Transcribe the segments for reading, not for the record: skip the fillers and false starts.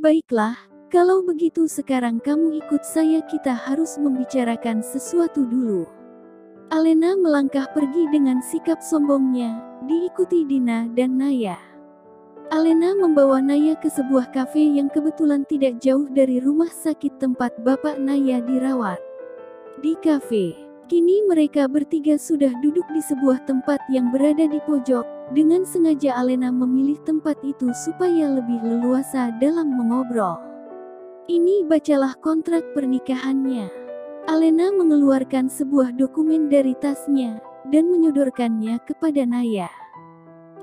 Baiklah, kalau begitu sekarang kamu ikut saya, kita harus membicarakan sesuatu dulu. Alena melangkah pergi dengan sikap sombongnya, diikuti Dina dan Naya. Alena membawa Naya ke sebuah kafe yang kebetulan tidak jauh dari rumah sakit tempat bapak Naya dirawat. Di kafe, kini mereka bertiga sudah duduk di sebuah tempat yang berada di pojok. Dengan sengaja Alena memilih tempat itu supaya lebih leluasa dalam mengobrol. Ini bacalah kontrak pernikahannya. Alena mengeluarkan sebuah dokumen dari tasnya dan menyodorkannya kepada Naya.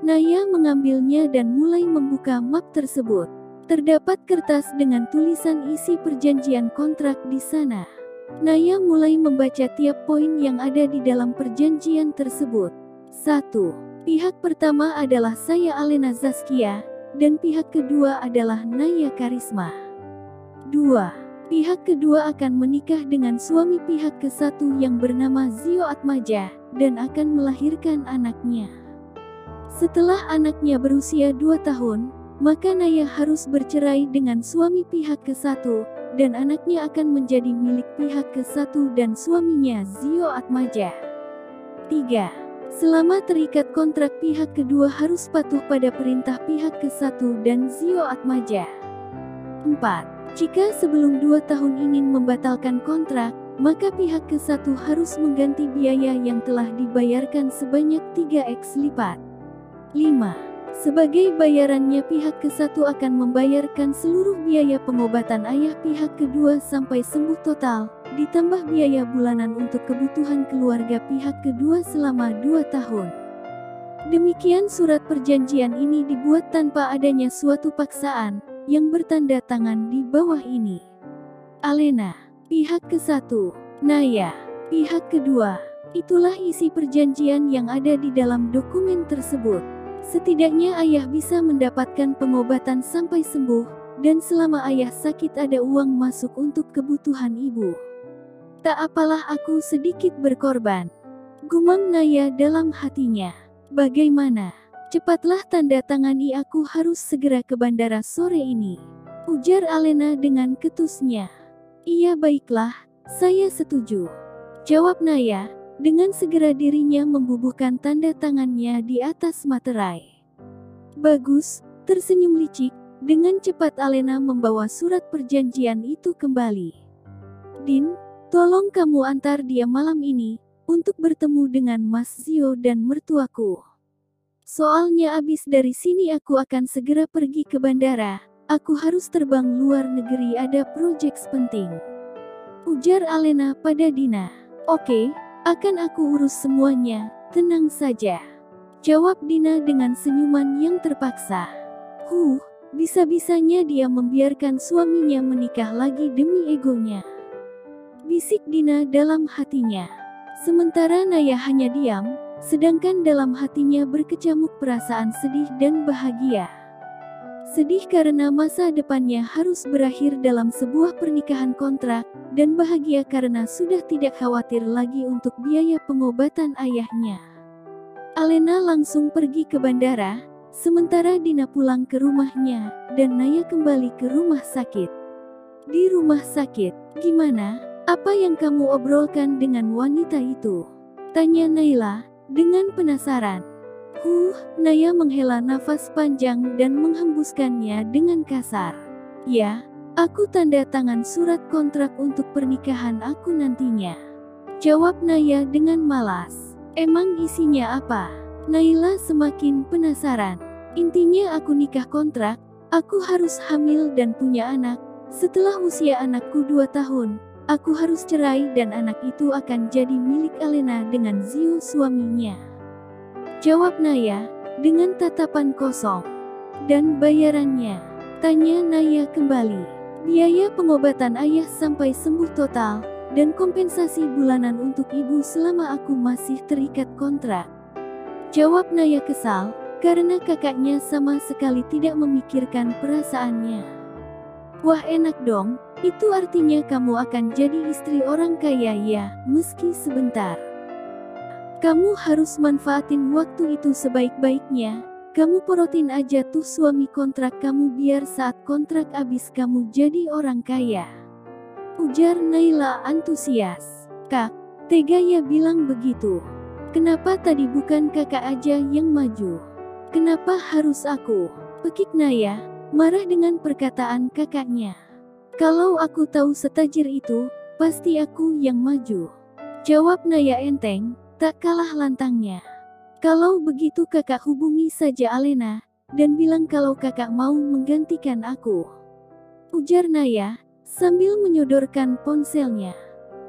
Naya mengambilnya dan mulai membuka map tersebut. Terdapat kertas dengan tulisan isi perjanjian kontrak di sana. Naya mulai membaca tiap poin yang ada di dalam perjanjian tersebut. 1. Pihak pertama adalah saya Alena Zaskia, dan pihak kedua adalah Naya Karisma. 2. Pihak kedua akan menikah dengan suami pihak ke-1 yang bernama Zio Atmaja, dan akan melahirkan anaknya. Setelah anaknya berusia 2 tahun, maka Naya harus bercerai dengan suami pihak ke-1, dan anaknya akan menjadi milik pihak ke-1 dan suaminya Zio Atmaja. 3. Selama terikat kontrak, pihak kedua harus patuh pada perintah pihak ke-1 dan Zio Atmaja. 4. Jika sebelum 2 tahun ingin membatalkan kontrak, maka pihak ke-1 harus mengganti biaya yang telah dibayarkan sebanyak 3x lipat. 5. Sebagai bayarannya, pihak ke-1 akan membayarkan seluruh biaya pengobatan ayah pihak kedua sampai sembuh total, ditambah biaya bulanan untuk kebutuhan keluarga pihak kedua selama 2 tahun. Demikian surat perjanjian ini dibuat tanpa adanya suatu paksaan, yang bertanda tangan di bawah ini. Alena, pihak ke-1, Naya, pihak kedua. Itulah isi perjanjian yang ada di dalam dokumen tersebut. Setidaknya ayah bisa mendapatkan pengobatan sampai sembuh, dan selama ayah sakit ada uang masuk untuk kebutuhan ibu. Tak apalah aku sedikit berkorban, gumam Naya dalam hatinya. Bagaimana? Cepatlah tanda tangani, aku harus segera ke bandara sore ini, ujar Alena dengan ketusnya. Iya baiklah, saya setuju, jawab Naya. Dengan segera dirinya membubuhkan tanda tangannya di atas materai. Bagus, tersenyum licik. Dengan cepat Alena membawa surat perjanjian itu kembali. Din, tolong kamu antar dia malam ini, untuk bertemu dengan Mas Zio dan mertuaku. Soalnya abis dari sini aku akan segera pergi ke bandara, aku harus terbang luar negeri, ada proyek penting, ujar Alena pada Dina. Oke. Akan aku urus semuanya, tenang saja, jawab Dina dengan senyuman yang terpaksa. Bisa-bisanya dia membiarkan suaminya menikah lagi demi egonya, bisik Dina dalam hatinya. Sementara Naya hanya diam, sedangkan dalam hatinya berkecamuk perasaan sedih dan bahagia. Sedih karena masa depannya harus berakhir dalam sebuah pernikahan kontrak, dan bahagia karena sudah tidak khawatir lagi untuk biaya pengobatan ayahnya. Alena langsung pergi ke bandara, sementara Dina pulang ke rumahnya, dan Naya kembali ke rumah sakit. Di rumah sakit, gimana? Apa yang kamu obrolkan dengan wanita itu? Tanya Naila, dengan penasaran. Naya menghela nafas panjang dan menghembuskannya dengan kasar. Ya, aku tanda tangan surat kontrak untuk pernikahan aku nantinya, jawab Naya dengan malas. Emang isinya apa? Naila semakin penasaran. Intinya aku nikah kontrak, aku harus hamil dan punya anak. Setelah usia anakku 2 tahun, aku harus cerai dan anak itu akan jadi milik Alena dengan Zio suaminya, jawab Naya dengan tatapan kosong. Dan bayarannya? Tanya Naya kembali. Biaya pengobatan ayah sampai sembuh total, dan kompensasi bulanan untuk ibu selama aku masih terikat kontrak, jawab Naya kesal, karena kakaknya sama sekali tidak memikirkan perasaannya. Wah enak dong, itu artinya kamu akan jadi istri orang kaya ya, meski sebentar. Kamu harus manfaatin waktu itu sebaik-baiknya, Kamu porotin aja tuh suami kontrak kamu biar saat kontrak habis kamu jadi orang kaya. Ujar Naila antusias. Kak, tega ya bilang begitu. Kenapa tadi bukan kakak aja yang maju? Kenapa harus aku? Pekik Naya, marah dengan perkataan kakaknya. Kalau aku tahu setajir itu, pasti aku yang maju. Jawab Naya enteng, tak kalah lantangnya. Kalau begitu kakak hubungi saja Alena, dan bilang kalau kakak mau menggantikan aku. Ujar Naya, sambil menyodorkan ponselnya.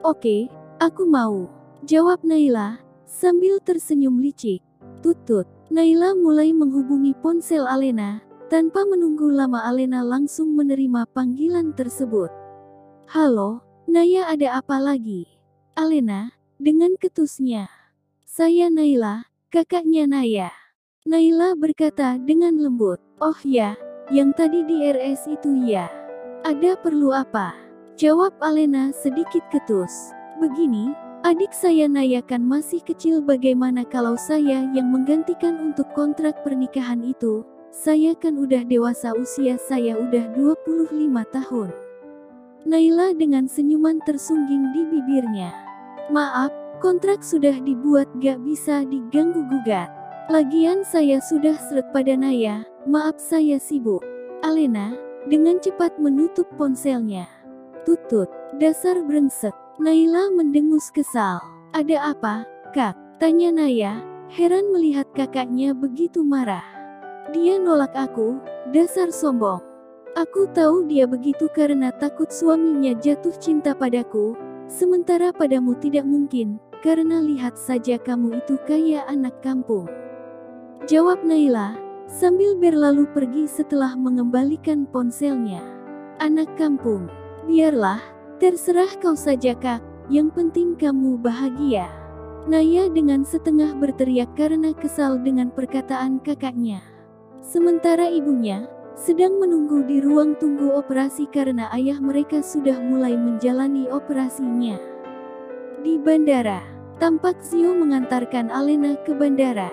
Oke, aku mau. Jawab Naila, sambil tersenyum licik. Tutut, Naila mulai menghubungi ponsel Alena, tanpa menunggu lama Alena langsung menerima panggilan tersebut. Halo, Naya ada apa lagi? Alena, dengan ketusnya. Saya Naila, kakaknya Naya. Naila berkata dengan lembut. Oh ya, yang tadi di RS itu ya. Ada perlu apa? Jawab Alena sedikit ketus. Begini, adik saya Naya kan masih kecil, bagaimana kalau saya yang menggantikan untuk kontrak pernikahan itu? Saya kan udah dewasa, usia saya udah 25 tahun. Naila dengan senyuman tersungging di bibirnya. Maaf, kontrak sudah dibuat, gak bisa diganggu gugat. Lagian saya sudah srek pada Naya, maaf saya sibuk. Alena dengan cepat menutup ponselnya. Tutut, dasar brengsek. Naila mendengus kesal. Ada apa, Kak? Tanya Naya, heran melihat kakaknya begitu marah. Dia nolak aku, dasar sombong. Aku tahu dia begitu karena takut suaminya jatuh cinta padaku, sementara padamu tidak mungkin, karena lihat saja kamu itu kayak anak kampung. Jawab Naila, sambil berlalu pergi setelah mengembalikan ponselnya. Anak kampung, biarlah, terserah kau saja Kak, yang penting kamu bahagia. Naya dengan setengah berteriak karena kesal dengan perkataan kakaknya. Sementara ibunya sedang menunggu di ruang tunggu operasi karena ayah mereka sudah mulai menjalani operasinya. Di bandara, tampak Zio mengantarkan Alena ke bandara.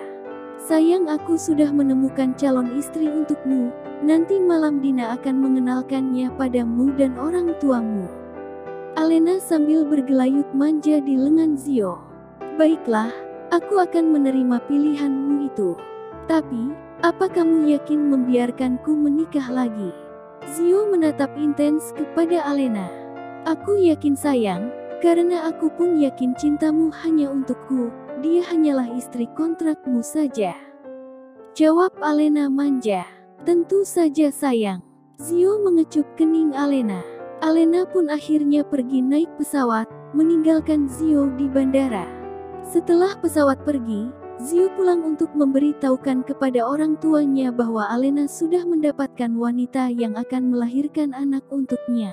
Sayang, aku sudah menemukan calon istri untukmu, nanti malam Dina akan mengenalkannya padamu dan orang tuamu. Alena sambil bergelayut manja di lengan Zio. Baiklah, aku akan menerima pilihanmu itu. Tapi, apa kamu yakin membiarkanku menikah lagi? Zio menatap intens kepada Alena. Aku yakin sayang, karena aku pun yakin cintamu hanya untukku, dia hanyalah istri kontrakmu saja. Jawab Alena manja. Tentu saja sayang. Zio mengecup kening Alena. Alena pun akhirnya pergi naik pesawat, meninggalkan Zio di bandara. Setelah pesawat pergi, Zio pulang untuk memberitahukan kepada orang tuanya bahwa Alena sudah mendapatkan wanita yang akan melahirkan anak untuknya.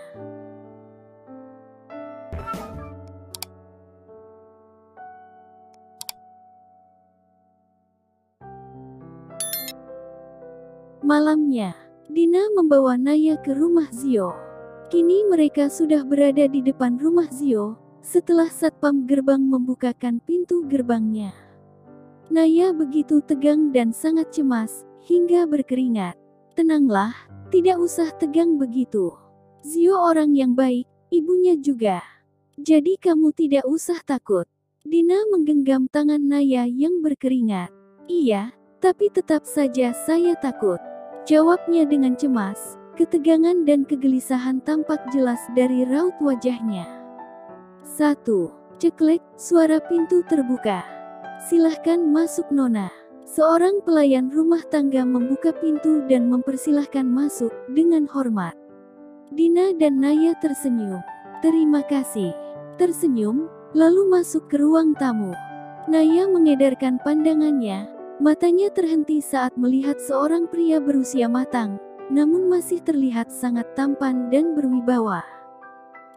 Malamnya, Dina membawa Naya ke rumah Zio. Kini mereka sudah berada di depan rumah Zio, setelah satpam gerbang membukakan pintu gerbangnya. Naya begitu tegang dan sangat cemas, hingga berkeringat. Tenanglah, tidak usah tegang begitu. Zio orang yang baik, ibunya juga. Jadi kamu tidak usah takut. Dina menggenggam tangan Naya yang berkeringat. Iya, tapi tetap saja saya takut. Jawabnya dengan cemas, ketegangan dan kegelisahan tampak jelas dari raut wajahnya. 1. Ceklek, suara pintu terbuka. Silahkan masuk Nona. Seorang pelayan rumah tangga membuka pintu dan mempersilahkan masuk dengan hormat. Dina dan Naya tersenyum. Terima kasih. Tersenyum, lalu masuk ke ruang tamu. Naya mengedarkan pandangannya. Matanya terhenti saat melihat seorang pria berusia matang, namun masih terlihat sangat tampan dan berwibawa.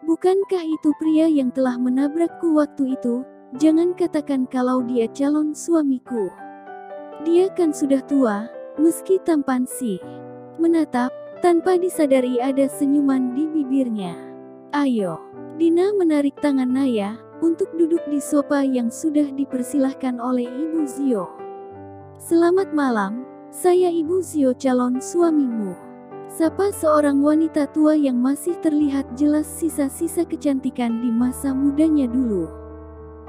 Bukankah itu pria yang telah menabrakku waktu itu? Jangan katakan kalau dia calon suamiku. Dia kan sudah tua, meski tampan sih. Menatap, tanpa disadari ada senyuman di bibirnya. Ayo. Dina menarik tangan Naya, untuk duduk di sofa yang sudah dipersilahkan oleh Ibu Zio. Selamat malam, Saya ibu Zio, calon suamimu. Sapa seorang wanita tua yang masih terlihat jelas sisa-sisa kecantikan di masa mudanya dulu.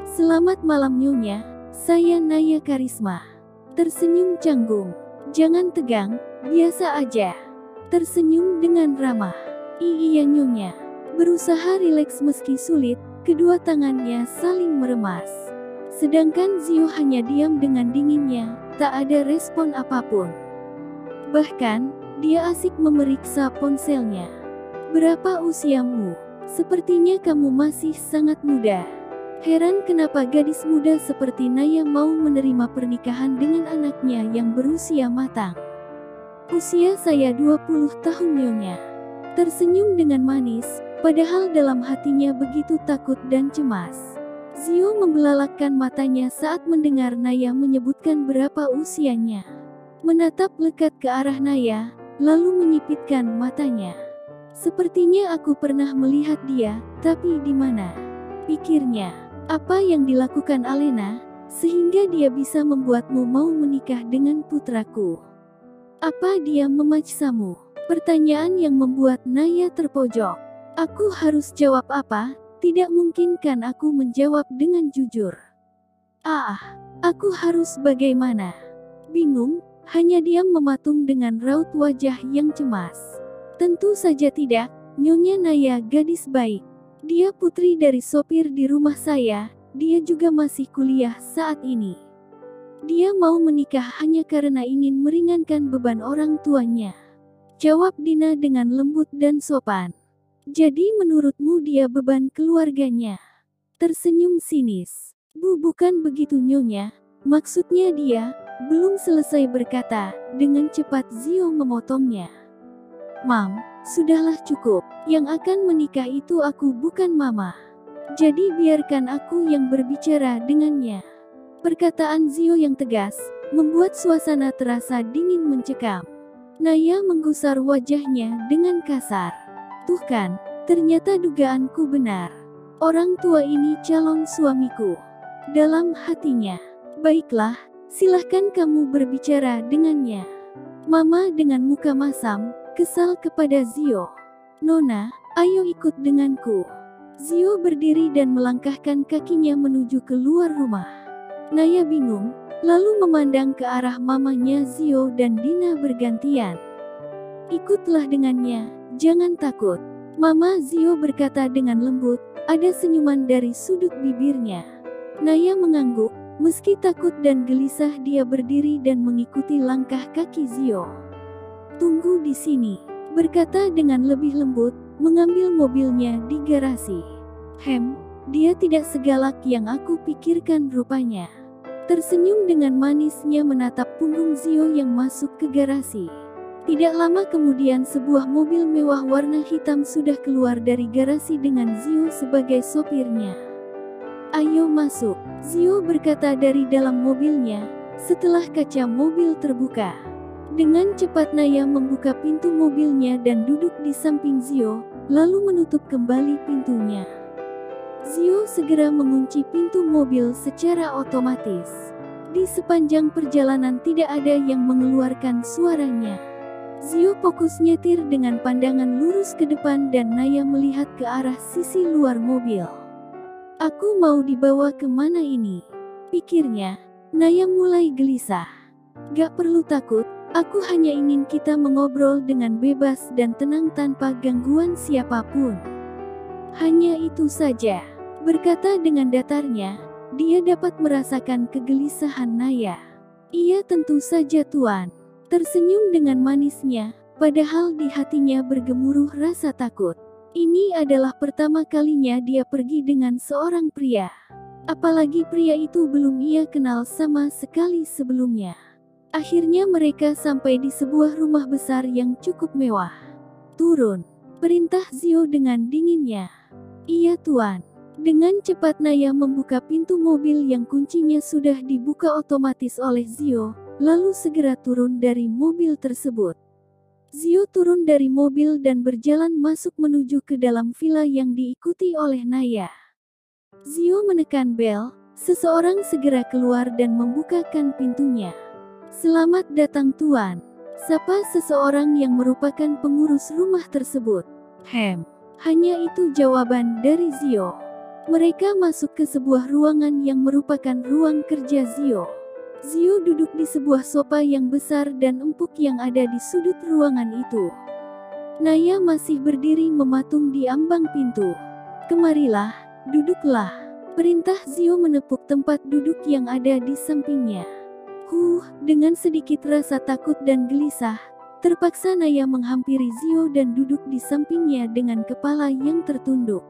Selamat malam Nyonya, saya Naya Karisma. Tersenyum canggung. Jangan tegang, biasa aja. Tersenyum dengan ramah. Iya Nyonya. Berusaha rileks meski sulit, kedua tangannya saling meremas. Sedangkan Zio hanya diam dengan dinginnya, tak ada respon apapun. Bahkan, dia asik memeriksa ponselnya. Berapa usiamu? Sepertinya kamu masih sangat muda. Heran kenapa gadis muda seperti Naya mau menerima pernikahan dengan anaknya yang berusia matang. Usia saya 20 tahun Nyonya. Tersenyum dengan manis, padahal dalam hatinya begitu takut dan cemas. Zio membelalakkan matanya saat mendengar Naya menyebutkan berapa usianya. Menatap lekat ke arah Naya, lalu menyipitkan matanya. Sepertinya aku pernah melihat dia, tapi di mana? Pikirnya, apa yang dilakukan Alena, sehingga dia bisa membuatmu mau menikah dengan putraku? Apa dia memaksamu? Pertanyaan yang membuat Naya terpojok. Aku harus jawab apa? Tidak mungkin kan aku menjawab dengan jujur. Aku harus bagaimana? Bingung, hanya diam mematung dengan raut wajah yang cemas. Tentu saja tidak, Nyonya Naya gadis baik. Dia putri dari sopir di rumah saya, dia juga masih kuliah saat ini. Dia mau menikah hanya karena ingin meringankan beban orang tuanya. Jawab Dina dengan lembut dan sopan. Jadi menurutmu dia beban keluarganya? Tersenyum sinis. Bukan begitu Nyonya, maksudnya dia. Belum selesai berkata, dengan cepat Zio memotongnya. Mam, sudahlah cukup, yang akan menikah itu aku bukan mama. Jadi biarkan aku yang berbicara dengannya. Perkataan Zio yang tegas, membuat suasana terasa dingin mencekam. Naya menggusar wajahnya dengan kasar. Tuh kan, ternyata dugaanku benar. Orang tua ini calon suamiku. Dalam hatinya, baiklah, silahkan kamu berbicara dengannya. Mama dengan muka masam, kesal kepada Zio. Nona, ayo ikut denganku. Zio berdiri dan melangkahkan kakinya menuju keluar rumah. Naya bingung, lalu memandang ke arah mamanya Zio dan Dina bergantian. Ikutlah dengannya, jangan takut. Mama Zio berkata dengan lembut, ada senyuman dari sudut bibirnya. Naya mengangguk, meski takut dan gelisah dia berdiri dan mengikuti langkah kaki Zio. Tunggu di sini, berkata dengan lebih lembut, mengambil mobilnya di garasi. Dia tidak segalak yang aku pikirkan rupanya. Tersenyum dengan manisnya menatap punggung Zio yang masuk ke garasi. Tidak lama kemudian sebuah mobil mewah warna hitam sudah keluar dari garasi dengan Zio sebagai sopirnya. Ayo masuk, Zio berkata dari dalam mobilnya, setelah kaca mobil terbuka. Dengan cepat Naya membuka pintu mobilnya dan duduk di samping Zio, lalu menutup kembali pintunya. Zio segera mengunci pintu mobil secara otomatis. Di sepanjang perjalanan tidak ada yang mengeluarkan suaranya. Zio fokus nyetir dengan pandangan lurus ke depan dan Naya melihat ke arah sisi luar mobil. Aku mau dibawa kemana ini? Pikirnya. Naya mulai gelisah. Gak perlu takut, aku hanya ingin kita mengobrol dengan bebas dan tenang tanpa gangguan siapapun. Hanya itu saja. Berkata dengan datarnya, dia dapat merasakan kegelisahan Naya. Iya tentu saja Tuan. Tersenyum dengan manisnya, padahal di hatinya bergemuruh rasa takut. Ini adalah pertama kalinya dia pergi dengan seorang pria. Apalagi pria itu belum ia kenal sama sekali sebelumnya. Akhirnya mereka sampai di sebuah rumah besar yang cukup mewah. Turun, perintah Zio dengan dinginnya. Iya Tuan. Dengan cepat Naya membuka pintu mobil yang kuncinya sudah dibuka otomatis oleh Zio. Lalu segera turun dari mobil tersebut. Zio turun dari mobil dan berjalan masuk menuju ke dalam villa yang diikuti oleh Naya. Zio menekan bel, seseorang segera keluar dan membukakan pintunya. Selamat datang Tuan. Sapa seseorang yang merupakan pengurus rumah tersebut. Hanya itu jawaban dari Zio. Mereka masuk ke sebuah ruangan yang merupakan ruang kerja Zio. Zio duduk di sebuah sofa yang besar dan empuk yang ada di sudut ruangan itu. Naya masih berdiri mematung di ambang pintu. Kemarilah, duduklah. Perintah Zio menepuk tempat duduk yang ada di sampingnya. Dengan sedikit rasa takut dan gelisah, terpaksa Naya menghampiri Zio dan duduk di sampingnya dengan kepala yang tertunduk.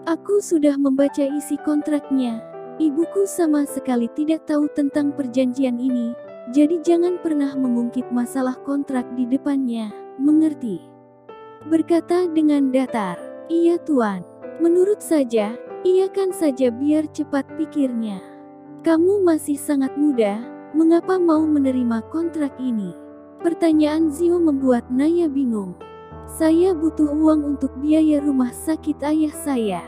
Aku sudah membaca isi kontraknya. Ibuku sama sekali tidak tahu tentang perjanjian ini, jadi jangan pernah mengungkit masalah kontrak di depannya, mengerti? Berkata dengan datar, iya Tuan. Menurut saja, iyakan saja biar cepat pikirnya. Kamu masih sangat muda. Mengapa mau menerima kontrak ini? Pertanyaan Zio membuat Naya bingung. Saya butuh uang untuk biaya rumah sakit ayah saya.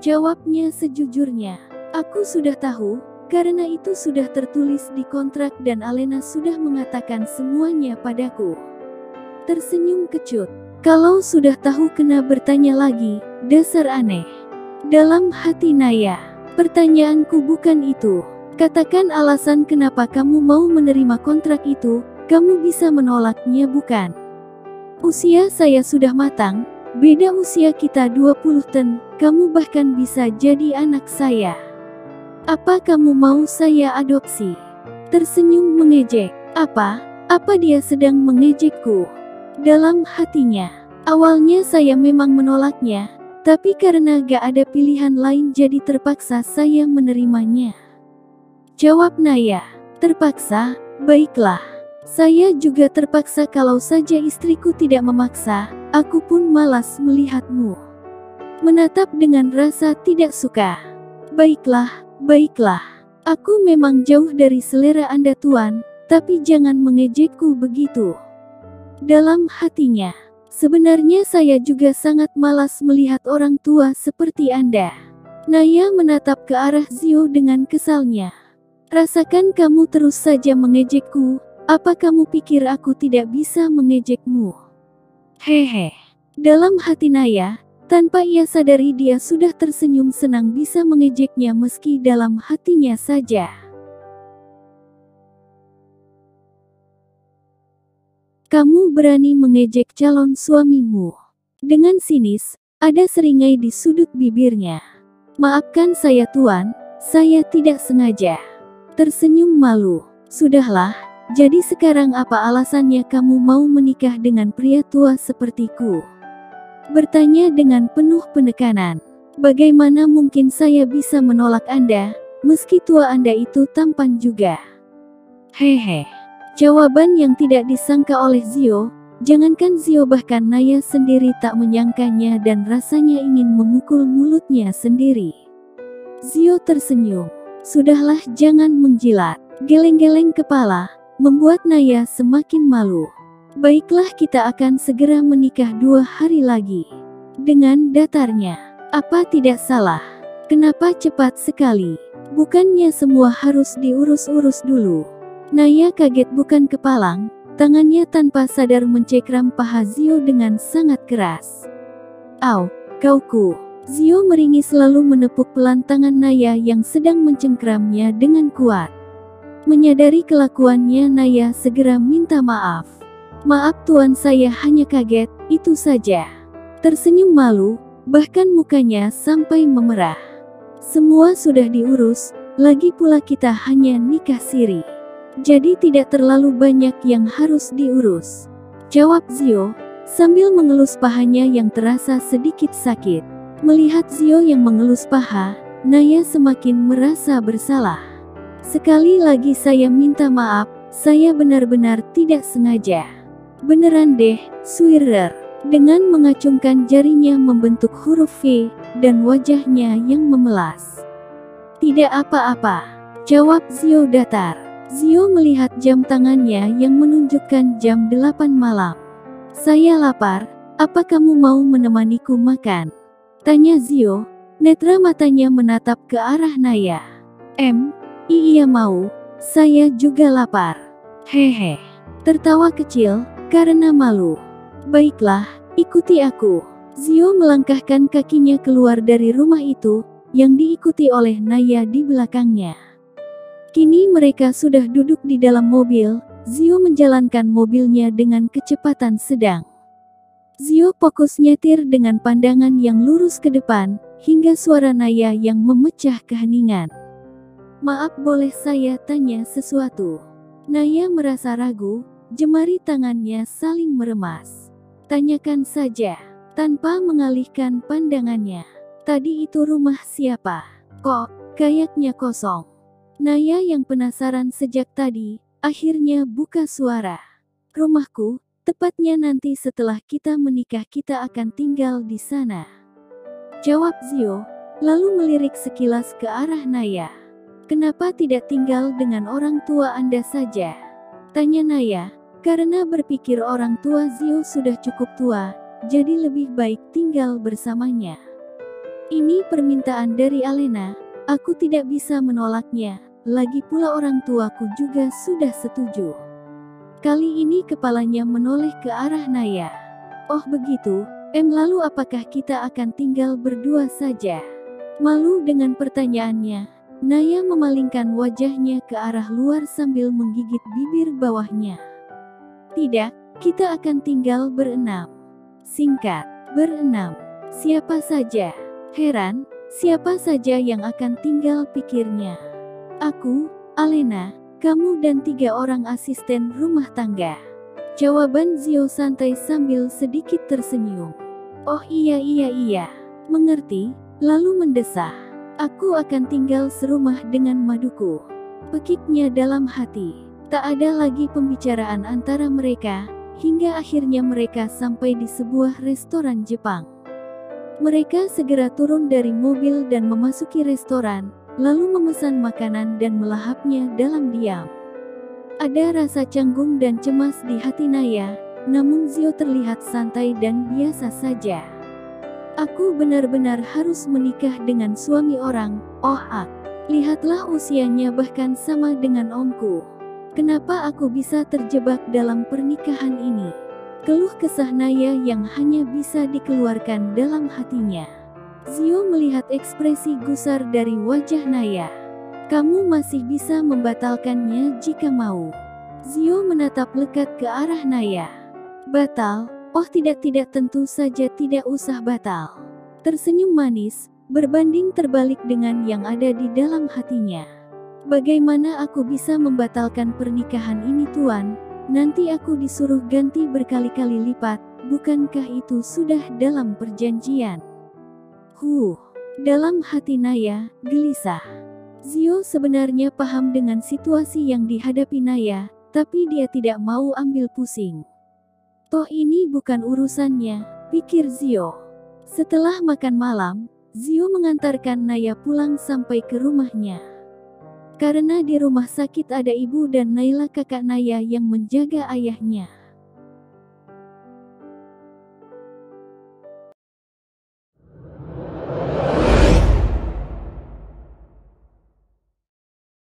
Jawabnya sejujurnya. Aku sudah tahu, karena itu sudah tertulis di kontrak dan Alena sudah mengatakan semuanya padaku. Tersenyum kecut. Kalau sudah tahu kena bertanya lagi, dasar aneh. Dalam hati Naya, pertanyaanku bukan itu. Katakan alasan kenapa kamu mau menerima kontrak itu, kamu bisa menolaknya bukan? Usia saya sudah matang, beda usia kita 20 tahun, kamu bahkan bisa jadi anak saya. Apa kamu mau saya adopsi? Tersenyum mengejek. Apa dia sedang mengejekku? Dalam hatinya, awalnya saya memang menolaknya, tapi karena gak ada pilihan lain jadi terpaksa saya menerimanya. Jawab Naya, terpaksa, baiklah. Saya juga terpaksa kalau saja istriku tidak memaksa, aku pun malas melihatmu. Menatap dengan rasa tidak suka. Baiklah, aku memang jauh dari selera Anda Tuan, tapi jangan mengejekku begitu. Dalam hatinya, sebenarnya saya juga sangat malas melihat orang tua seperti Anda. Naya menatap ke arah Zio dengan kesalnya. Rasakan kamu terus saja mengejekku, apa kamu pikir aku tidak bisa mengejekmu? Hehe. Dalam hati Naya, tanpa ia sadari dia sudah tersenyum senang bisa mengejeknya meski dalam hatinya saja. Kamu berani mengejek calon suamimu. Dengan sinis, ada seringai di sudut bibirnya. Maafkan saya Tuan, saya tidak sengaja. Tersenyum malu. Sudahlah, jadi sekarang apa alasannya kamu mau menikah dengan pria tua sepertiku? Bertanya dengan penuh penekanan. Bagaimana mungkin saya bisa menolak Anda, meski tua Anda itu tampan juga? Hehe. Jawaban yang tidak disangka oleh Zio, jangankan Zio bahkan Naya sendiri tak menyangkanya dan rasanya ingin memukul mulutnya sendiri. Zio tersenyum. Sudahlah jangan menjilat. Geleng-geleng kepala, membuat Naya semakin malu. Baiklah kita akan segera menikah 2 hari lagi. Dengan datarnya, apa tidak salah? Kenapa cepat sekali? Bukannya semua harus diurus-urus dulu? Naya kaget bukan kepalang, tangannya tanpa sadar mencekram paha Zio dengan sangat keras. Au, kauku. Zio meringis lalu menepuk pelan tangan Naya yang sedang mencengkramnya dengan kuat. Menyadari kelakuannya Naya segera minta maaf. Maaf Tuan saya hanya kaget, itu saja. Tersenyum malu, bahkan mukanya sampai memerah. Semua sudah diurus, lagi pula kita hanya nikah siri. Jadi tidak terlalu banyak yang harus diurus. Jawab Zio, sambil mengelus pahanya yang terasa sedikit sakit. Melihat Zio yang mengelus paha, Naya semakin merasa bersalah. Sekali lagi saya minta maaf, saya benar-benar tidak sengaja. Beneran deh, Swearer. Dengan mengacungkan jarinya membentuk huruf V, dan wajahnya yang memelas. Tidak apa-apa, jawab Zio datar. Zio melihat jam tangannya yang menunjukkan jam 8 malam. Saya lapar, apa kamu mau menemaniku makan? Tanya Zio, netra matanya menatap ke arah Naya. Iya mau, saya juga lapar. Hehe. Tertawa kecil, karena malu. Baiklah, ikuti aku. Zio melangkahkan kakinya keluar dari rumah itu, yang diikuti oleh Naya di belakangnya. Kini mereka sudah duduk di dalam mobil. Zio menjalankan mobilnya dengan kecepatan sedang. Zio fokus nyetir dengan pandangan yang lurus ke depan, hingga suara Naya yang memecah keheningan. Maaf, boleh saya tanya sesuatu? Naya merasa ragu, jemari tangannya saling meremas. Tanyakan saja, tanpa mengalihkan pandangannya. Tadi itu rumah siapa? Kok kayaknya kosong? Naya yang penasaran sejak tadi, akhirnya buka suara. Rumahku, tepatnya nanti setelah kita menikah kita akan tinggal di sana. Jawab Zio, lalu melirik sekilas ke arah Naya. Kenapa tidak tinggal dengan orang tua Anda saja? Tanya Naya, karena berpikir orang tua Zio sudah cukup tua, jadi lebih baik tinggal bersamanya. Ini permintaan dari Alena, aku tidak bisa menolaknya. Lagi pula orang tuaku juga sudah setuju. Kali ini kepalanya menoleh ke arah Naya. Oh begitu, lalu apakah kita akan tinggal berdua saja? Malu dengan pertanyaannya, Naya memalingkan wajahnya ke arah luar sambil menggigit bibir bawahnya. Tidak, kita akan tinggal berenam. Singkat, berenam. Siapa saja? Heran, siapa saja yang akan tinggal, pikirnya. Aku, Alena, kamu dan 3 orang asisten rumah tangga. Jawaban Zio santai sambil sedikit tersenyum. Oh iya, mengerti, lalu mendesah. Aku akan tinggal serumah dengan maduku. Pekiknya dalam hati. Tak ada lagi pembicaraan antara mereka, hingga akhirnya mereka sampai di sebuah restoran Jepang. Mereka segera turun dari mobil dan memasuki restoran, lalu memesan makanan dan melahapnya dalam diam. Ada rasa canggung dan cemas di hati Naya, namun Zio terlihat santai dan biasa saja. Aku benar-benar harus menikah dengan suami orang, lihatlah usianya bahkan sama dengan omku. Kenapa aku bisa terjebak dalam pernikahan ini? Keluh kesah Naya yang hanya bisa dikeluarkan dalam hatinya. Zio melihat ekspresi gusar dari wajah Naya. Kamu masih bisa membatalkannya jika mau. Zio menatap lekat ke arah Naya. Batal? Oh tidak, tentu saja tidak usah batal. Tersenyum manis, berbanding terbalik dengan yang ada di dalam hatinya. Bagaimana aku bisa membatalkan pernikahan ini, Tuan? Nanti aku disuruh ganti berkali-kali lipat, bukankah itu sudah dalam perjanjian? Dalam hati Naya, gelisah. Zio sebenarnya paham dengan situasi yang dihadapi Naya, tapi dia tidak mau ambil pusing. Toh ini bukan urusannya, pikir Zio. Setelah makan malam, Zio mengantarkan Naya pulang sampai ke rumahnya. Karena di rumah sakit ada ibu dan Naila kakak Naya yang menjaga ayahnya.